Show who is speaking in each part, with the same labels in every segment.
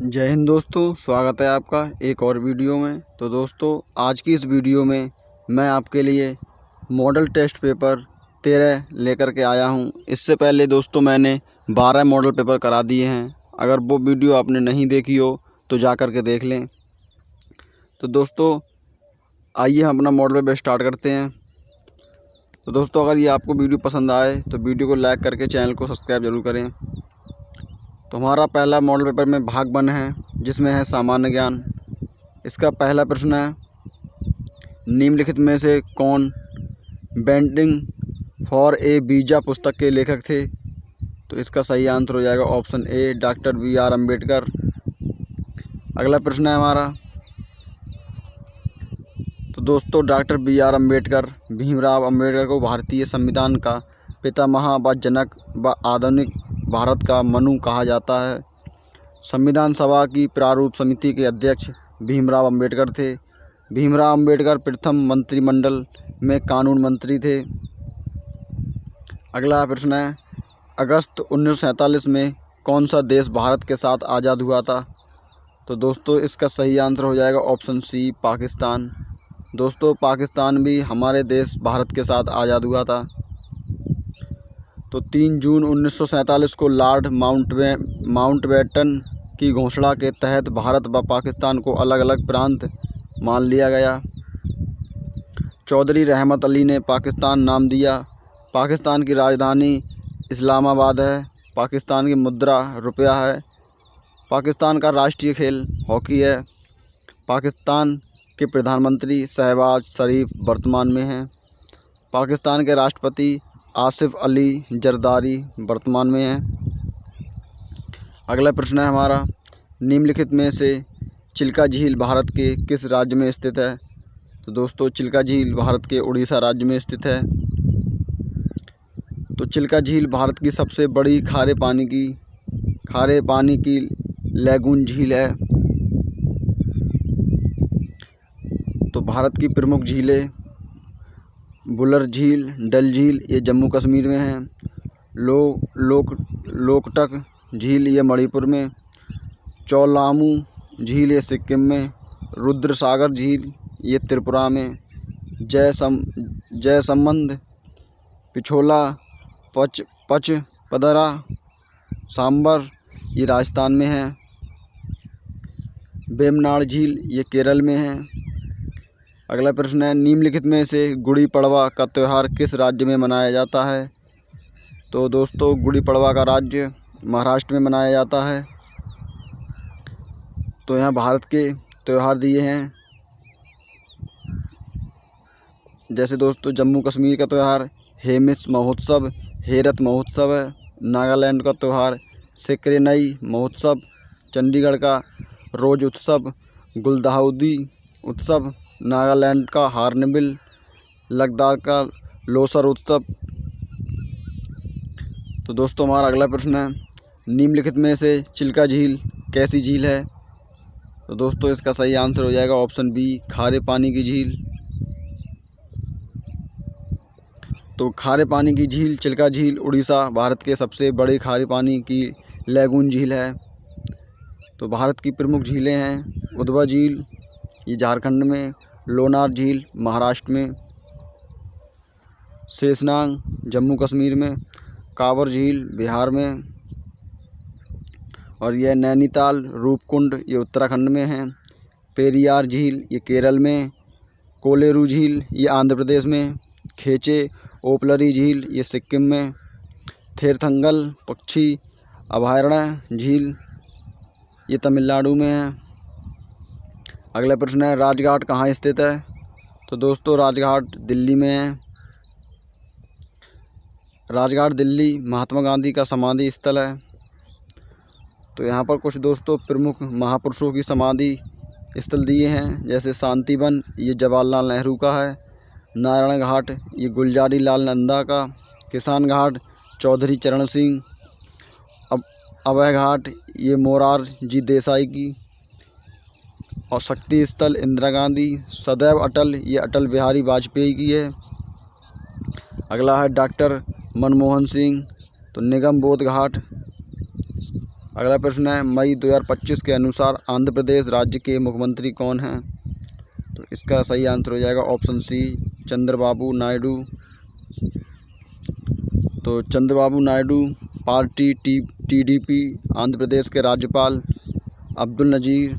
Speaker 1: जय हिंद दोस्तों, स्वागत है आपका एक और वीडियो में। तो दोस्तों, आज की इस वीडियो में मैं आपके लिए मॉडल टेस्ट पेपर 13 लेकर के आया हूं। इससे पहले दोस्तों मैंने 12 मॉडल पेपर करा दिए हैं। अगर वो वीडियो आपने नहीं देखी हो तो जा कर के देख लें। तो दोस्तों आइए हम अपना मॉडल पेपर स्टार्ट करते हैं। तो दोस्तों, अगर ये आपको वीडियो पसंद आए तो वीडियो को लाइक करके चैनल को सब्सक्राइब ज़रूर करें। तो हमारा पहला मॉडल पेपर में भाग 1 है, जिसमें है सामान्य ज्ञान। इसका पहला प्रश्न है, निम्नलिखित में से कौन बेंडिंग फॉर ए वीज़ा पुस्तक के लेखक थे? तो इसका सही आंसर हो जाएगा ऑप्शन ए, डॉक्टर BR अम्बेडकर। अगला प्रश्न है हमारा, तो दोस्तों डॉक्टर BR अम्बेडकर भीमराव अम्बेडकर को भारतीय संविधान का पितामह व जनक व आधुनिक भारत का मनु कहा जाता है। संविधान सभा की प्रारूप समिति के अध्यक्ष भीमराव अम्बेडकर थे। भीमराव अम्बेडकर प्रथम मंत्रिमंडल में कानून मंत्री थे। अगला प्रश्न है, अगस्त 1947 में कौन सा देश भारत के साथ आज़ाद हुआ था? तो दोस्तों इसका सही आंसर हो जाएगा ऑप्शन सी, पाकिस्तान। दोस्तों पाकिस्तान भी हमारे देश भारत के साथ आज़ाद हुआ था। तो 3 जून 1947 को लॉर्ड माउंटबेटन की घोषणा के तहत भारत व पाकिस्तान को अलग अलग प्रांत मान लिया गया। चौधरी रहमत अली ने पाकिस्तान नाम दिया। पाकिस्तान की राजधानी इस्लामाबाद है। पाकिस्तान की मुद्रा रुपया है। पाकिस्तान का राष्ट्रीय खेल हॉकी है। पाकिस्तान के प्रधानमंत्री शहबाज शरीफ वर्तमान में हैं। पाकिस्तान के राष्ट्रपति आसिफ अली जरदारी वर्तमान में हैं। अगला प्रश्न है हमारा, निम्नलिखित में से चिल्का झील भारत के किस राज्य में स्थित है? तो दोस्तों चिल्का झील भारत के उड़ीसा राज्य में स्थित है। तो चिल्का झील भारत की सबसे बड़ी खारे पानी की लैगून झील है। तो भारत की प्रमुख झीलें बुलर झील, डल झील ये जम्मू कश्मीर में है। लोकटक झील ये मणिपुर में। चौलामू झील ये सिक्किम में। रुद्रसागर झील ये त्रिपुरा में। जयसंबंध, पिछोला, पचपदरा, सांबर ये राजस्थान में है। वेम्बनाड झील ये केरल में है। अगला प्रश्न है, निम्नलिखित में से गुड़ी पड़वा का त्यौहार किस राज्य में मनाया जाता है? तो दोस्तों गुड़ी पड़वा का राज्य महाराष्ट्र में मनाया जाता है। तो यहाँ भारत के त्यौहार दिए हैं, जैसे दोस्तों जम्मू कश्मीर का त्यौहार हेमिस महोत्सव, हेरत महोत्सव है। नागालैंड का त्यौहार सेक्रेनई महोत्सव। चंडीगढ़ का रोज उत्सव, गुलदाउदी उत्सव। नागालैंड का हार्नबिल। लद्दाख का लोसर उत्सव। तो दोस्तों हमारा अगला प्रश्न है, निम्नलिखित में से चिल्का झील कैसी झील है? तो दोस्तों इसका सही आंसर हो जाएगा ऑप्शन बी, खारे पानी की झील। तो खारे पानी की झील चिल्का झील उड़ीसा भारत के सबसे बड़े खारे पानी की लैगून झील है। तो भारत की प्रमुख झीलें हैं उद्वा झील ये झारखंड में। लोनार झील महाराष्ट्र में। शेषनाग जम्मू कश्मीर में। कांवर झील बिहार में। और यह नैनीताल रूपकुंड ये उत्तराखंड में है। पेरियार झील ये केरल में। कोलेरू झील ये आंध्र प्रदेश में। खेचे ओपलरी झील ये सिक्किम में। थेरथंगल पक्षी अभयारण्य झील ये तमिलनाडु में है। अगला प्रश्न है, राजघाट कहाँ स्थित है? तो दोस्तों राजघाट दिल्ली में है। राजघाट दिल्ली महात्मा गांधी का समाधि स्थल है। तो यहाँ पर कुछ दोस्तों प्रमुख महापुरुषों की समाधि स्थल दिए हैं, जैसे शांतिवन ये जवाहरलाल नेहरू का है। नारायण घाट ये गुलजारी लाल नंदा का। किसान घाट चौधरी चरण सिंह। अभय घाट ये मोरारजी देसाई की। और शक्ति स्थल इंदिरा गांधी। सदैव अटल ये अटल बिहारी वाजपेयी की है। अगला है डॉक्टर मनमोहन सिंह। तो निगम बोध घाट। अगला प्रश्न है मई 2025 के अनुसार आंध्र प्रदेश राज्य के मुख्यमंत्री कौन हैं? तो इसका सही आंसर हो जाएगा ऑप्शन सी, चंद्रबाबू नायडू। तो चंद्रबाबू नायडू पार्टी टीडीपी आंध्र प्रदेश के राज्यपाल अब्दुल नज़ीर।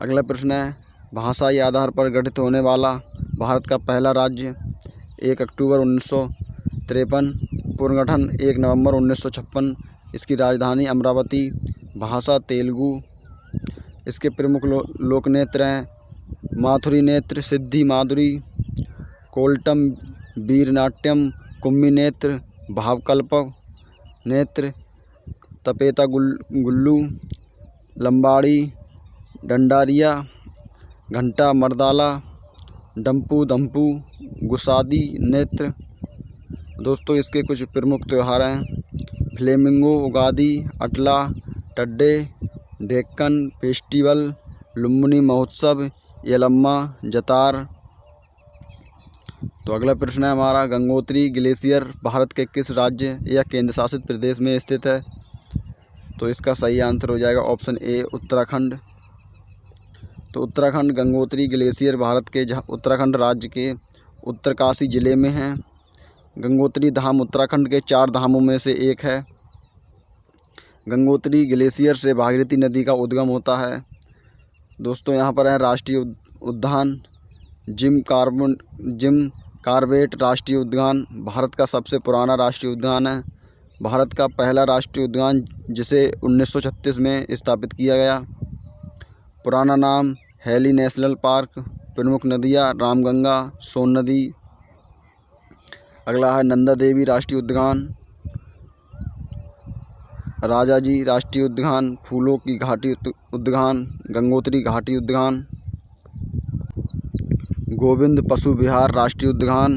Speaker 1: अगला प्रश्न है भाषाई आधार पर गठित होने वाला भारत का पहला राज्य? 1 अक्टूबर 1953, पुनर्गठन 1 नवंबर 1956, इसकी राजधानी अमरावती, भाषा तेलुगु। इसके प्रमुख लोक नृत्य हैं माथुरी नृत्य, सिद्धि माधुरी, कोल्टम, वीरनाट्यम, कुम्मी नृत्य, भावकल्प नृत्य, तपेता गुल्लू, लंबाड़ी, डंडारिया, घंटा मर्दाला, डंपू धम्पू, गुसादी नृत्य। दोस्तों इसके कुछ प्रमुख त्यौहार हैं फ्लेमिंगो, उगादी, अटला, टड्डे, डेक्कन फेस्टिवल, लुम्बिनी महोत्सव, यलम्मा, जतार। तो अगला प्रश्न है हमारा गंगोत्री ग्लेशियर भारत के किस राज्य या केंद्र शासित प्रदेश में स्थित है? तो इसका सही आंसर हो जाएगा ऑप्शन ए, उत्तराखंड। तो उत्तराखंड गंगोत्री ग्लेशियर भारत के उत्तराखंड राज्य के उत्तरकाशी जिले में है। गंगोत्री धाम उत्तराखंड के 4 धामों में से एक है। गंगोत्री ग्लेशियर से भागीरथी नदी का उद्गम होता है। दोस्तों यहाँ पर है राष्ट्रीय उद्यान जिम कॉर्बेट राष्ट्रीय उद्यान भारत का सबसे पुराना राष्ट्रीय उद्यान है। भारत का पहला राष्ट्रीय उद्यान जिसे 1936 में स्थापित किया गया। पुराना नाम हैली नेशनल पार्क। प्रमुख नदियाँ रामगंगा, सोन नदी। अगला है नंदा देवी राष्ट्रीय उद्यान, राजाजी राष्ट्रीय उद्यान, फूलों की घाटी उद्यान, गंगोत्री घाटी उद्यान, गोविंद पशु विहार राष्ट्रीय उद्यान।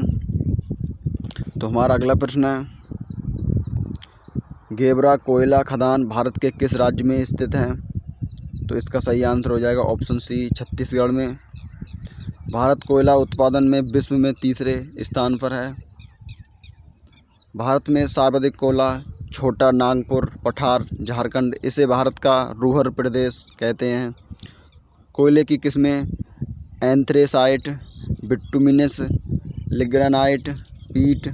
Speaker 1: तो हमारा अगला प्रश्न है गेवरा कोयला खदान भारत के किस राज्य में स्थित है? तो इसका सही आंसर हो जाएगा ऑप्शन सी, छत्तीसगढ़ में। भारत कोयला उत्पादन में विश्व में 3रे स्थान पर है। भारत में सर्वाधिक कोयला छोटा नागपुर पठार झारखंड, इसे भारत का रूहर प्रदेश कहते हैं। कोयले की किस्में एंथ्रेसाइट, बिटुमिनस, लिग्नाइट, पीट।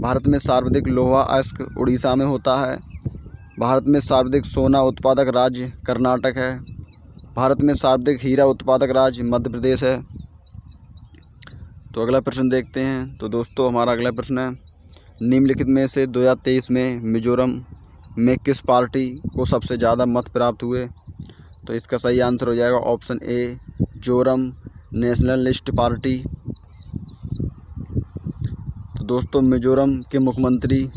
Speaker 1: भारत में सर्वाधिक लोहा अयस्क उड़ीसा में होता है। भारत में सर्वाधिक सोना उत्पादक राज्य कर्नाटक है। भारत में सर्वाधिक हीरा उत्पादक राज्य मध्य प्रदेश है। तो अगला प्रश्न देखते हैं। तो दोस्तों हमारा अगला प्रश्न है निम्नलिखित में से 2023 में मिजोरम में किस पार्टी को सबसे ज़्यादा मत प्राप्त हुए? तो इसका सही आंसर हो जाएगा option A, Zoram Nationalist Party. तो दोस्तों मिजोरम के मुख्यमंत्री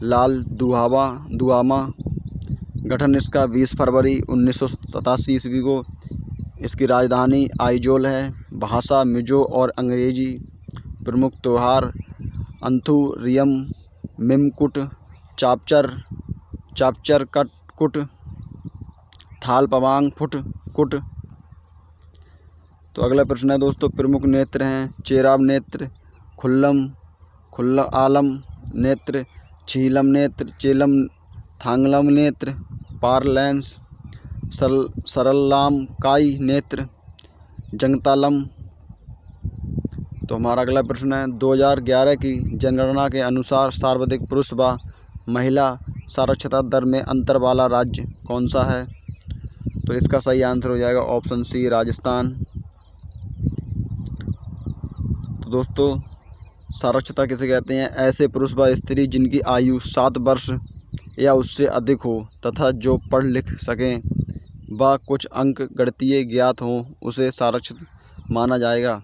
Speaker 1: लाल दुआमा। गठन इसका 20 फरवरी 1987 ईस्वी को। इसकी राजधानी आइजोल है। भाषा मिजो और अंग्रेजी। प्रमुख त्यौहार अंथुरियम, मिमकुट, चापचर कुट, थाल पवांग कुट। तो अगला प्रश्न है दोस्तों प्रमुख नृत्य हैं चेराब नृत्य, खुल्ला आलम नृत्य, छीलम नृत्य, चेलम थांगलम नृत्य, पारलैंस, सरल्लाम काई नृत्य, जंगतालम। तो हमारा अगला प्रश्न है 2011 की जनगणना के अनुसार सर्वाधिक पुरुष व महिला साक्षरता दर में अंतर वाला राज्य कौन सा है? तो इसका सही आंसर हो जाएगा ऑप्शन सी, राजस्थान। तो दोस्तों साक्षरता किसे कहते हैं? ऐसे पुरुष व स्त्री जिनकी आयु 7 वर्ष या उससे अधिक हो तथा जो पढ़ लिख सकें व कुछ अंक गणितीय ज्ञात हों उसे साक्षर माना जाएगा।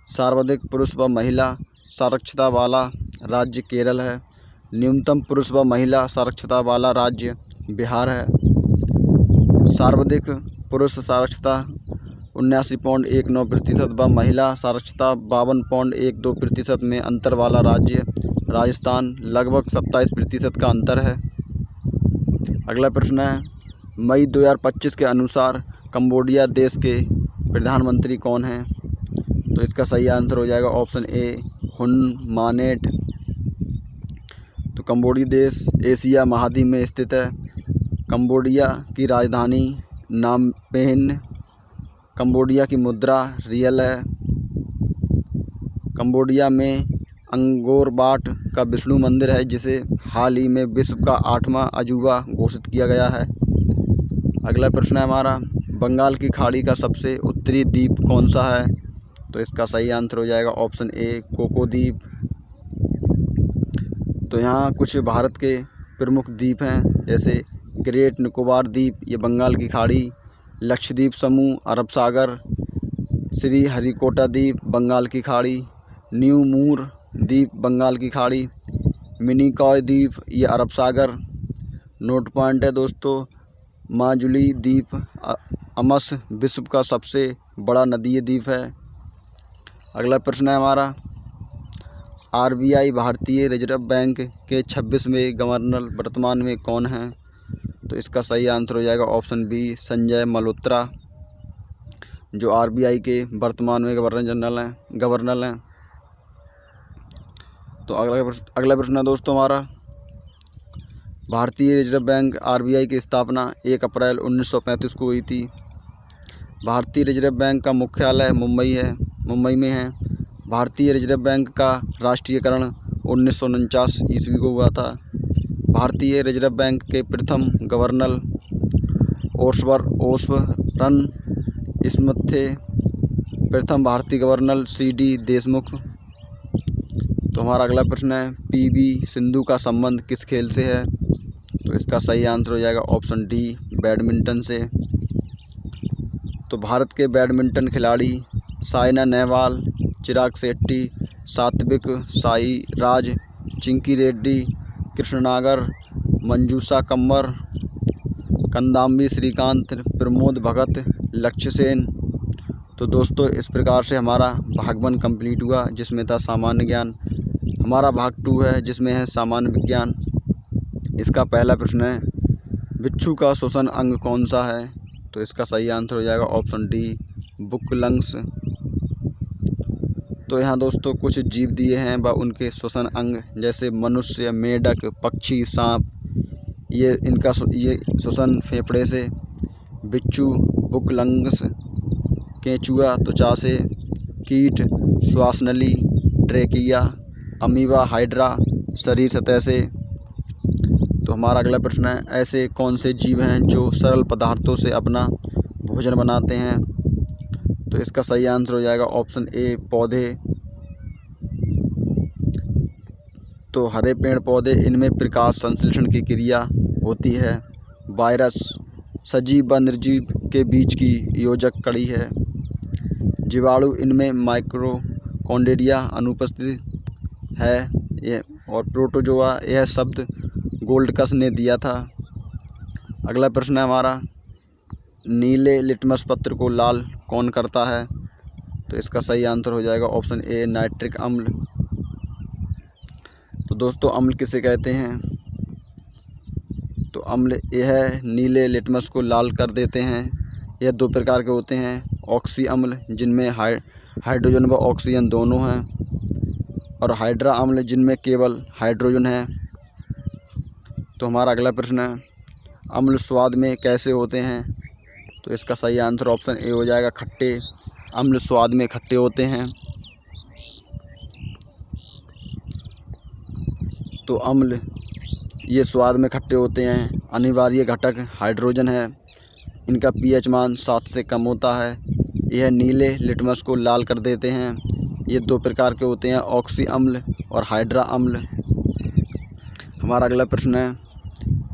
Speaker 1: सर्वाधिक पुरुष व महिला साक्षरता वाला राज्य केरल है। न्यूनतम पुरुष व महिला साक्षरता वाला राज्य बिहार है। सर्वाधिक पुरुष साक्षरता 79.19% व महिला साक्षरता 52.12% में अंतर वाला राज्य राजस्थान, लगभग 27% का अंतर है। अगला प्रश्न है मई 2025 के अनुसार कंबोडिया देश के प्रधानमंत्री कौन हैं? तो इसका सही आंसर हो जाएगा ऑप्शन ए, हुन मानेट। तो कंबोडिया देश एशिया महाद्वीप में स्थित है। कंबोडिया की राजधानी नाम पेन। कंबोडिया की मुद्रा रियल है। कंबोडिया में अंगोर वाट का विष्णु मंदिर है, जिसे हाल ही में विश्व का 8वां अजूबा घोषित किया गया है। अगला प्रश्न है हमारा, बंगाल की खाड़ी का सबसे उत्तरी द्वीप कौन सा है? तो इसका सही आंसर हो जाएगा ऑप्शन ए, कोको द्वीप। तो यहाँ कुछ भारत के प्रमुख द्वीप हैं, जैसे ग्रेट निकोबार द्वीप, ये बंगाल की खाड़ी, लक्षद्वीप समूह, अरब सागर, श्री हरिकोटा द्वीप, बंगाल की खाड़ी, न्यू मूर द्वीप, बंगाल की खाड़ी, मिनिकॉय द्वीप, ये अरब सागर। नोट पॉइंट है दोस्तों, माजुली द्वीप अमस विश्व का सबसे बड़ा नदीय द्वीप है। अगला प्रश्न है हमारा, आरबीआई भारतीय रिजर्व बैंक के 26वें गवर्नर वर्तमान में कौन हैं? तो इसका सही आंसर हो जाएगा ऑप्शन बी, संजय मल्होत्रा, जो आरबीआई के वर्तमान में गवर्नर हैं। तो अगला प्रश्न है दोस्तों हमारा, भारतीय रिजर्व बैंक आरबीआई की स्थापना 1 अप्रैल 1935 को हुई थी। भारतीय रिजर्व बैंक का मुख्यालय मुंबई में है। भारतीय रिजर्व बैंक का राष्ट्रीयकरण 1949 ईस्वी को हुआ था। भारतीय रिजर्व बैंक के प्रथम गवर्नर ओसबरन स्मिथ थे। प्रथम भारतीय गवर्नर CD देशमुख। तो हमारा अगला प्रश्न है, PV सिंधु का संबंध किस खेल से है? तो इसका सही आंसर हो जाएगा ऑप्शन डी, बैडमिंटन से। तो भारत के बैडमिंटन खिलाड़ी साइना नेहवाल, चिराग शेट्टी, सात्विक साईराज, चिंकी रेड्डी, कृष्णनागर, मंजूषा कम्मर, कंदाम्बी श्रीकांत, प्रमोद भगत, लक्ष्य सेन। तो दोस्तों इस प्रकार से हमारा भाग 1 कंप्लीट हुआ, जिसमें था सामान्य ज्ञान। हमारा भाग 2 है, जिसमें है सामान्य विज्ञान। इसका पहला प्रश्न है, बिच्छू का श्वसन अंग कौन सा है? तो इसका सही आंसर हो जाएगा ऑप्शन डी, बुक लंग्स। तो यहाँ दोस्तों कुछ जीव दिए हैं व उनके श्वसन अंग, जैसे मनुष्य, मेढक, पक्षी, सांप, ये श्वसन फेफड़े से, बिच्छू बुक लंग्स, केंचुआ त्वचा से, कीट श्वासनली ट्रेकिया, अमीबा हाइड्रा शरीर सतह से। तो हमारा अगला प्रश्न है, ऐसे कौन से जीव हैं जो सरल पदार्थों से अपना भोजन बनाते हैं? तो इसका सही आंसर हो जाएगा ऑप्शन ए, पौधे। तो हरे पेड़ पौधे, इनमें प्रकाश संश्लेषण की क्रिया होती है। वायरस सजीव व निर्जीव के बीच की योजक कड़ी है। जीवाणु, इनमें माइटोकॉन्ड्रिया अनुपस्थित है। और प्रोटोजोआ, यह शब्द गोल्डकस ने दिया था। अगला प्रश्न है हमारा, नीले लिटमस पत्र को लाल कौन करता है? तो इसका सही आंसर हो जाएगा ऑप्शन ए, नाइट्रिक अम्ल। तो दोस्तों अम्ल किसे कहते हैं? तो अम्ल यह नीले लिटमस को लाल कर देते हैं। यह 2 प्रकार के होते हैं, ऑक्सी अम्ल, जिनमें हाइड्रोजन व ऑक्सीजन दोनों हैं, और हाइड्रा अम्ल, जिनमें केवल हाइड्रोजन है। तो हमारा अगला प्रश्न है, अम्ल स्वाद में कैसे होते हैं? तो इसका सही आंसर ऑप्शन ए हो जाएगा, खट्टे। अम्ल स्वाद में खट्टे होते हैं। तो अम्ल ये स्वाद में खट्टे होते हैं। अनिवार्य घटक हाइड्रोजन है। इनका pH मान 7 से कम होता है। यह नीले लिटमस को लाल कर देते हैं। ये 2 प्रकार के होते हैं, ऑक्सी अम्ल और हाइड्रा अम्ल। हमारा अगला प्रश्न है,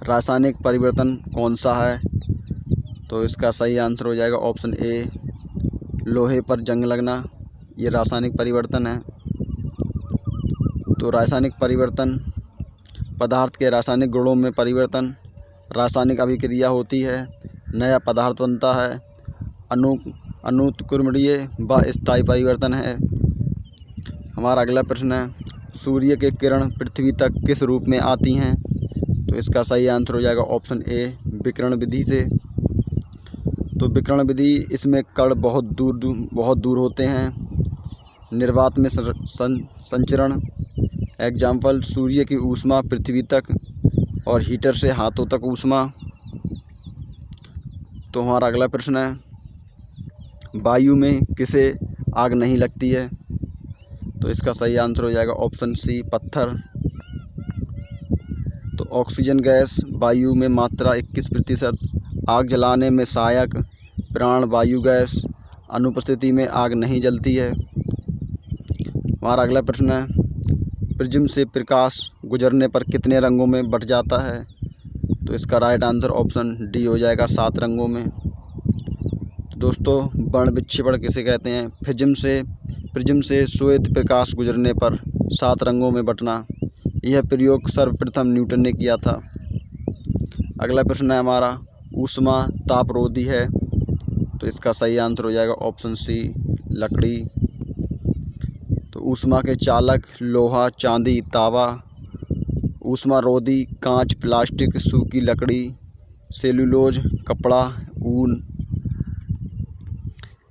Speaker 1: रासायनिक परिवर्तन कौन सा है? तो इसका सही आंसर हो जाएगा ऑप्शन ए, लोहे पर जंग लगना। ये रासायनिक परिवर्तन है। तो रासायनिक परिवर्तन, पदार्थ के रासायनिक गुणों में परिवर्तन, रासायनिक अभिक्रिया होती है, नया पदार्थ बनता है, अनुत्क्रमणीय व स्थायी परिवर्तन है। हमारा अगला प्रश्न है, सूर्य के किरण पृथ्वी तक किस रूप में आती हैं? तो इसका सही आंसर हो जाएगा ऑप्शन ए, विकिरण विधि से। तो विकिरण विधि, इसमें कण बहुत दूर होते हैं। निर्वात में संचरण, एग्जाम्पल सूर्य की ऊष्मा पृथ्वी तक और हीटर से हाथों तक ऊष्मा। तो हमारा अगला प्रश्न है, वायु में किसे आग नहीं लगती है? तो इसका सही आंसर हो जाएगा ऑप्शन सी, पत्थर। तो ऑक्सीजन गैस वायु में मात्रा 21%, आग जलाने में सहायक प्राण वायु गैस अनुपस्थिति में आग नहीं जलती है। हमारा अगला प्रश्न है, प्रिज्म से प्रकाश गुजरने पर कितने रंगों में बट जाता है? तो इसका राइट आंसर ऑप्शन डी हो जाएगा, 7 रंगों में। तो दोस्तों, वर्ण विक्षेपण किसे कहते हैं? प्रिज्म से श्वेत प्रकाश गुजरने पर 7 रंगों में बटना। यह प्रयोग सर्वप्रथम न्यूटन ने किया था। अगला प्रश्न है हमारा, ऊष्मा तापरोधी है? तो इसका सही आंसर हो जाएगा ऑप्शन सी, लकड़ी। तो ऊष्मा के चालक लोहा, चांदी, तांबा। ऊष्मारोधी कांच, प्लास्टिक, सूखी लकड़ी, सेलुलोज, कपड़ा, ऊन।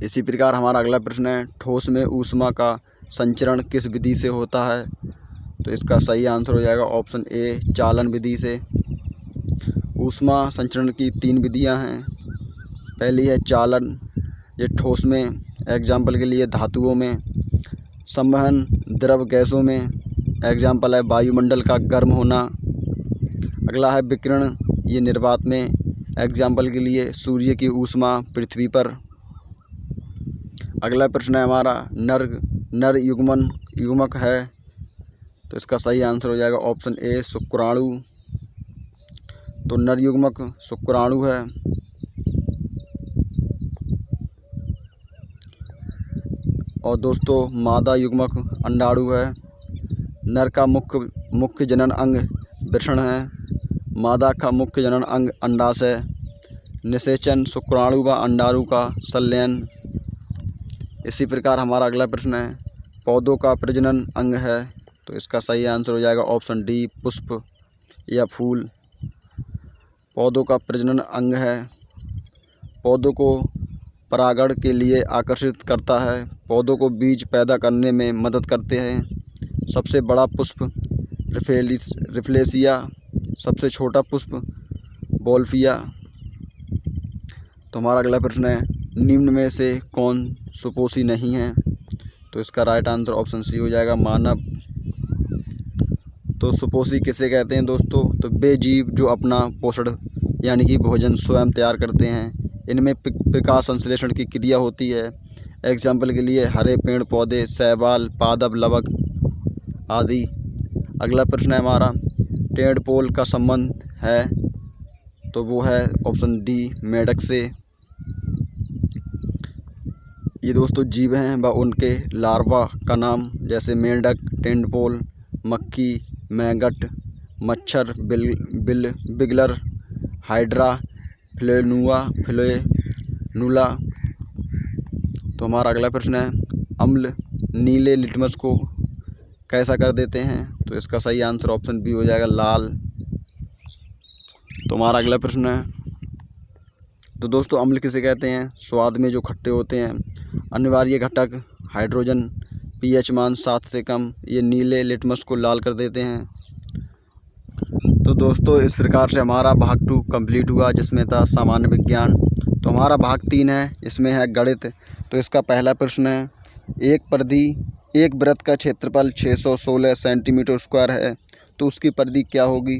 Speaker 1: इसी प्रकार हमारा अगला प्रश्न है, ठोस में ऊष्मा का संचरण किस विधि से होता है? तो इसका सही आंसर हो जाएगा ऑप्शन ए, चालन विधि से। ऊष्मा संचरण की 3 विधियां हैं। पहली है चालन, ये ठोस में, एग्जाम्पल के लिए धातुओं में। संवहन, द्रव गैसों में, एग्जाम्पल है वायुमंडल का गर्म होना। अगला है विकिरण, ये निर्वात में, एग्जाम्पल के लिए सूर्य की ऊष्मा पृथ्वी पर। अगला प्रश्न है हमारा, नर युग्मक है? तो इसका सही आंसर हो जाएगा ऑप्शन ए, शुक्राणु। तो नर युग्मक शुक्राणु है। और दोस्तों, मादा युग्मक अंडाणु है। नर का मुख्य जनन अंग वृषण है। मादा का मुख्य जनन अंग अंडाशय। निषेचन शुक्राणु व अंडाणु का संलयन। इसी प्रकार हमारा अगला प्रश्न है, पौधों का प्रजनन अंग है? तो इसका सही आंसर हो जाएगा ऑप्शन डी, पुष्प या फूल। पौधों का प्रजनन अंग है। पौधों को परागण के लिए आकर्षित करता है। पौधों को बीज पैदा करने में मदद करते हैं। सबसे बड़ा पुष्प रिफ्लेसिया, सबसे छोटा पुष्प बोल्फिया। तो हमारा अगला प्रश्न है, निम्न में से कौन सुपोषी नहीं है? तो इसका राइट आंसर ऑप्शन सी हो जाएगा, मानव। तो सुपोषी किसे कहते हैं दोस्तों? तो वे जीव जो अपना पोषण यानी कि भोजन स्वयं तैयार करते हैं। इनमें प्रकाश संश्लेषण की क्रिया होती है। एग्जाम्पल के लिए हरे पेड़ पौधे, शैवाल, पादप, लवक आदि। अगला प्रश्न है हमारा, टेढ़पोल का संबंध है? तो वो है ऑप्शन डी, मेढक से। ये दोस्तों जीव हैं व उनके लार्वा का नाम, जैसे मेंढक, टेढ़पोल, मक्खी, मैगट, मच्छर, बिगलर, हाइड्रा, फ्लेनुला। तो हमारा अगला प्रश्न है, अम्ल नीले लिटमस को कैसा कर देते हैं? तो इसका सही आंसर ऑप्शन बी हो जाएगा, लाल। तो हमारा अगला प्रश्न है, तो दोस्तों अम्ल किसे कहते हैं? स्वाद में जो खट्टे होते हैं। अनिवार्य घटक हाइड्रोजन, पीएच मान 7 से कम, ये नीले लिटमस को लाल कर देते हैं। तो दोस्तों इस प्रकार से हमारा भाग 2 कंप्लीट हुआ, जिसमें था सामान्य विज्ञान। तो हमारा भाग 3 है, इसमें है गणित। तो इसका पहला प्रश्न है, एक वृत्त का क्षेत्रफल 616 सेंटीमीटर स्क्वायर है, तो उसकी परिधि क्या होगी?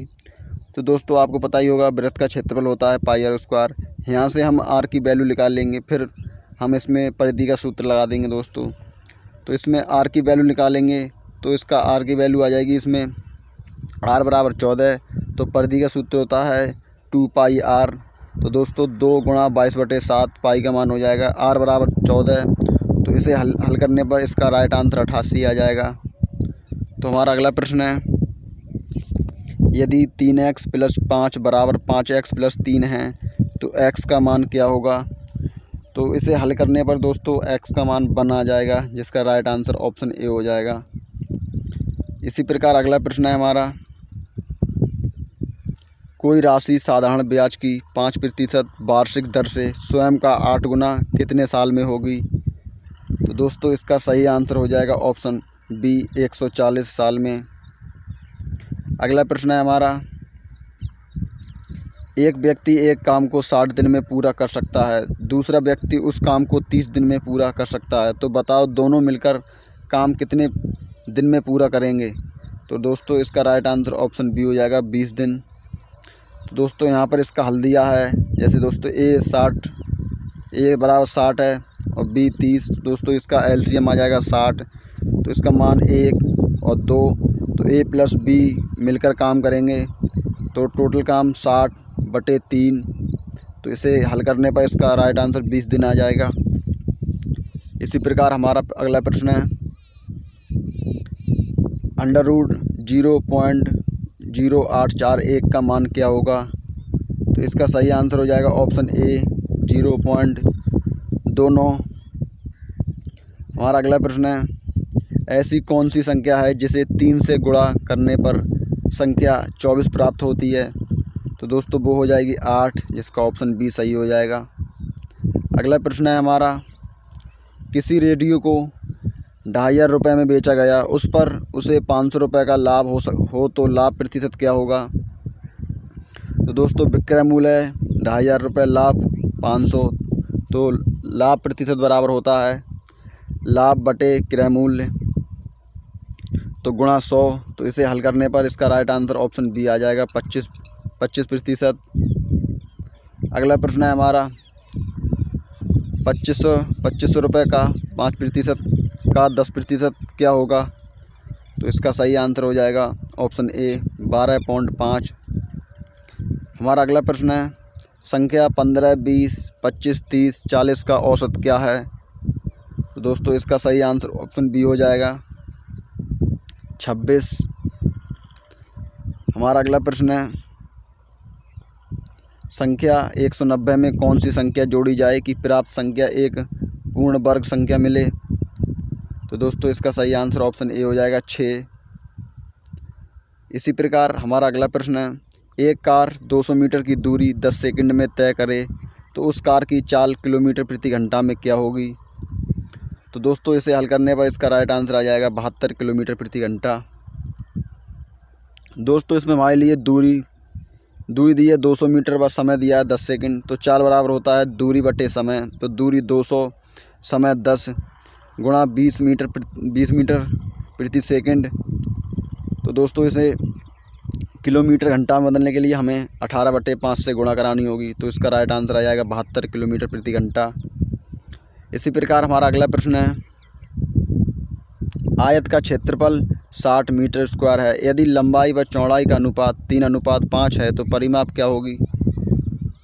Speaker 1: तो दोस्तों आपको पता ही होगा, वृत्त का क्षेत्रफल होता है पाई आर स्क्वायर। यहाँ से हम आर की वैल्यू निकाल लेंगे, फिर हम इसमें परिधि का सूत्र लगा देंगे दोस्तों। तो इसमें आर की वैल्यू निकालेंगे, तो इसका आर की वैल्यू आ जाएगी इसमें आर बराबर 14। तो परिधि का सूत्र होता है 2 पाई आर। तो दोस्तों 2 गुणा 22/7 पाई का मान हो जाएगा आर बराबर 14। तो इसे हल करने पर इसका राइट आंसर 88 आ जाएगा। तो हमारा अगला प्रश्न है, यदि 3x + 5 बराबर 5x + 3 है, तो x का मान क्या होगा? तो इसे हल करने पर दोस्तों x का मान 1 आ जाएगा, जिसका राइट आंसर ऑप्शन ए हो जाएगा। इसी प्रकार अगला प्रश्न है हमारा, कोई राशि साधारण ब्याज की 5% वार्षिक दर से स्वयं का 8 गुना कितने साल में होगी? तो दोस्तों इसका सही आंसर हो जाएगा ऑप्शन बी, 140 साल में। अगला प्रश्न है हमारा, एक व्यक्ति एक काम को 60 दिन में पूरा कर सकता है, दूसरा व्यक्ति उस काम को 30 दिन में पूरा कर सकता है, तो बताओ दोनों मिलकर काम कितने दिन में पूरा करेंगे। तो दोस्तों इसका राइट आंसर ऑप्शन बी हो जाएगा 20 दिन। तो दोस्तों यहाँ पर इसका हल दिया है, जैसे दोस्तों ए बराबर 60 है और बी 30। दोस्तों इसका एलसीएम आ जाएगा 60, तो इसका मान 1 और 2, तो ए प्लस बी मिलकर काम करेंगे तो टोटल काम 60/3। तो इसे हल करने पर इसका राइट आंसर 20 दिन आ जाएगा। इसी प्रकार हमारा अगला प्रश्न है, √0.0841 का मान क्या होगा। तो इसका सही आंसर हो जाएगा ऑप्शन ए 0.29। हमारा अगला प्रश्न है, ऐसी कौन सी संख्या है जिसे 3 से गुणा करने पर संख्या 24 प्राप्त होती है। तो दोस्तों वो हो जाएगी 8, जिसका ऑप्शन बी सही हो जाएगा। अगला प्रश्न है हमारा, किसी रेडियो को 2500 रुपये में बेचा गया, उस पर उसे 500 रुपये का लाभ हो तो लाभ प्रतिशत क्या होगा। तो दोस्तों विक्रय मूल्य है 2500 रुपये, लाभ 500, तो लाभ प्रतिशत बराबर होता है लाभ बटे क्रय मूल्य तो गुणा 100। तो इसे हल करने पर इसका राइट आंसर ऑप्शन बी आ जाएगा 25%। अगला प्रश्न है हमारा, 2500 रुपये का 5% का 10% क्या होगा। तो इसका सही आंसर हो जाएगा ऑप्शन ए 12.5। हमारा अगला प्रश्न है, संख्या 15, 20, 25, 30, 40 का औसत क्या है। तो दोस्तों इसका सही आंसर ऑप्शन बी हो जाएगा 26। हमारा अगला प्रश्न है, संख्या 190 में कौन सी संख्या जोड़ी जाए कि प्राप्त संख्या एक पूर्ण वर्ग संख्या मिले। तो दोस्तों इसका सही आंसर ऑप्शन ए हो जाएगा 6। इसी प्रकार हमारा अगला प्रश्न है, एक कार 200 मीटर की दूरी 10 सेकंड में तय करे तो उस कार की चाल किलोमीटर प्रति घंटा में क्या होगी। तो दोस्तों इसे हल करने पर इसका राइट आंसर आ जाएगा 72 किलोमीटर प्रति घंटा। दोस्तों इसमें हमारे लिए दूरी दी है 200 मीटर व समय दिया है 10 सेकंड, तो चाल बराबर होता है दूरी बटे समय। तो दूरी 200, समय 10 गुणा 20 मीटर प्रति सेकंड। तो दोस्तों इसे किलोमीटर घंटा में बदलने के लिए हमें 18/5 से गुणा करानी होगी, तो इसका राइट आंसर आ जाएगा 72 किलोमीटर प्रति घंटा। इसी प्रकार हमारा अगला प्रश्न है, आयत का क्षेत्रफल 60 मीटर स्क्वायर है, यदि लंबाई व चौड़ाई का अनुपात 3:5 है तो परिमाप क्या होगी।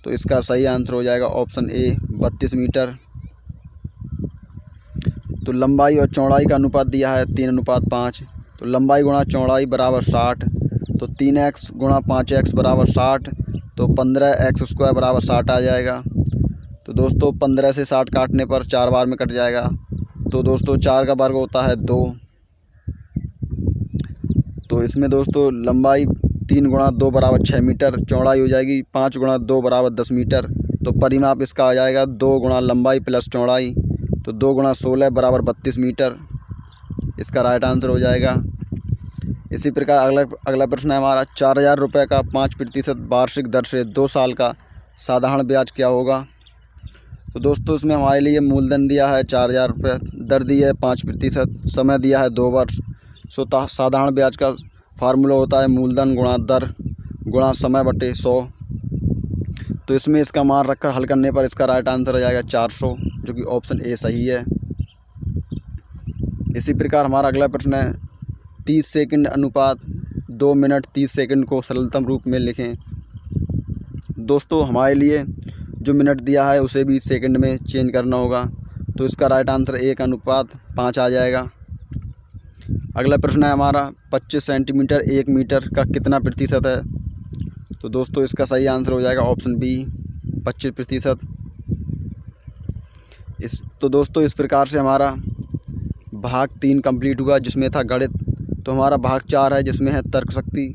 Speaker 1: तो इसका सही आंसर हो जाएगा ऑप्शन ए 32 मीटर। तो लंबाई और चौड़ाई का अनुपात दिया है 3:5, तो लंबाई गुणा चौड़ाई बराबर 60, तो 3x गुणा 5x बराबर 60, तो 15x² बराबर 60 आ जाएगा। तो दोस्तों 15 से 60 काटने पर 4 बार में कट जाएगा, तो दोस्तों 4 का वर्ग होता है 2। तो इसमें दोस्तों लंबाई 3 गुणा 2 बराबर 6 मीटर, चौड़ाई हो जाएगी 5 गुणा 2 बराबर 10 मीटर। तो परिमाप इसका आ जाएगा 2 गुणा लंबाई प्लस चौड़ाई, तो 2 गुणा 16 बराबर 32 मीटर। इसका राइट आंसर हो जाएगा। इसी प्रकार अगला प्रश्न है हमारा, 4000 रुपये का 5% वार्षिक दर से 2 साल का साधारण ब्याज क्या होगा। तो दोस्तों इसमें हमारे लिए मूलधन दिया है 4000 रुपये, दर दी है 5%, समय दिया है 2 वर्ष। साधारण ब्याज का फार्मूला होता है मूलधन गुणा दर गुणा समय बटे 100। तो इसमें इसका मान रखकर हल करने पर इसका राइट आंसर आ जाएगा 400, जो कि ऑप्शन ए सही है। इसी प्रकार हमारा अगला प्रश्न है, 30 सेकंड अनुपात 2 मिनट 30 सेकंड को सरलतम रूप में लिखें। दोस्तों हमारे लिए जो मिनट दिया है उसे भी सेकंड में चेंज करना होगा, तो इसका राइट आंसर 1:5 आ जाएगा। अगला प्रश्न है हमारा, 25 सेंटीमीटर 1 मीटर का कितना प्रतिशत है। तो दोस्तों इसका सही आंसर हो जाएगा ऑप्शन बी 25%। तो दोस्तों इस प्रकार से हमारा भाग 3 कंप्लीट हुआ, जिसमें था गणित। तो हमारा भाग 4 है, जिसमें है तर्क शक्ति।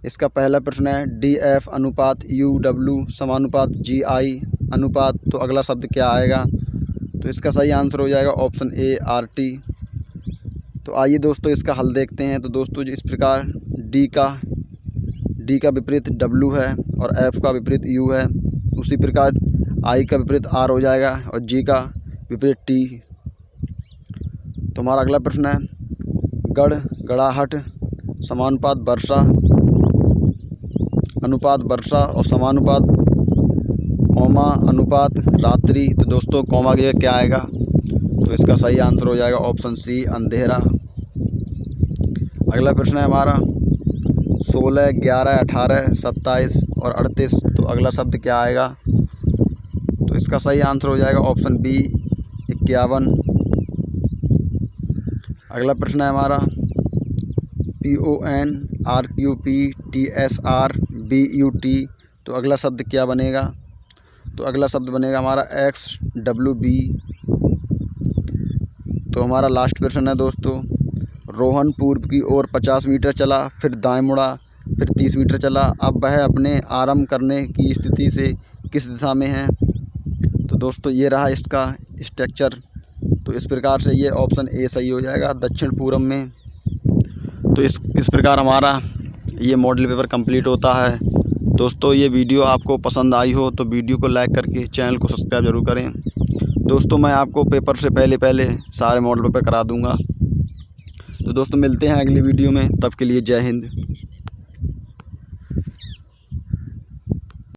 Speaker 1: इसका पहला प्रश्न है, DF अनुपात UW समानुपात GI अनुपात, तो अगला शब्द क्या आएगा। तो इसका सही आंसर हो जाएगा ऑप्शन ए RT। तो आइए दोस्तों इसका हल देखते हैं। तो दोस्तों इस प्रकार D का डी का विपरीत डब्लू है और एफ का विपरीत यू है, उसी प्रकार आई का विपरीत आर हो जाएगा और जी का विपरीत टी। तो हमारा अगला प्रश्न है, गढ़, गड़ाहट, समानुपात वर्षा, अनुपात वर्षा और समानुपात कौमा अनुपात रात्रि। तो दोस्तों कौमा के क्या आएगा, तो इसका सही आंसर हो जाएगा ऑप्शन सी, अंधेरा। अगला प्रश्न है हमारा 16, 11, 18, 27 और 38। तो अगला शब्द क्या आएगा, तो इसका सही आंसर हो जाएगा ऑप्शन बी, 51। अगला प्रश्न है हमारा PONRQPTSRBUT। तो अगला शब्द क्या बनेगा, तो अगला शब्द बनेगा हमारा XWB। तो हमारा लास्ट प्रश्न है दोस्तों, रोहन पूर्व की ओर 50 मीटर चला, फिर दाएं मुड़ा, फिर 30 मीटर चला, अब वह अपने आरंभ करने की स्थिति से किस दिशा में है। तो दोस्तों ये रहा इसका स्ट्रक्चर। तो इस प्रकार से ये ऑप्शन ए सही हो जाएगा, दक्षिण पूर्व में। तो इस प्रकार हमारा ये मॉडल पेपर कंप्लीट होता है। दोस्तों ये वीडियो आपको पसंद आई हो तो वीडियो को लाइक करके चैनल को सब्सक्राइब ज़रूर करें। दोस्तों मैं आपको पेपर से पहले सारे मॉडल पेपर करा दूंगा। तो दोस्तों मिलते हैं अगली वीडियो में, तब के लिए जय हिंद।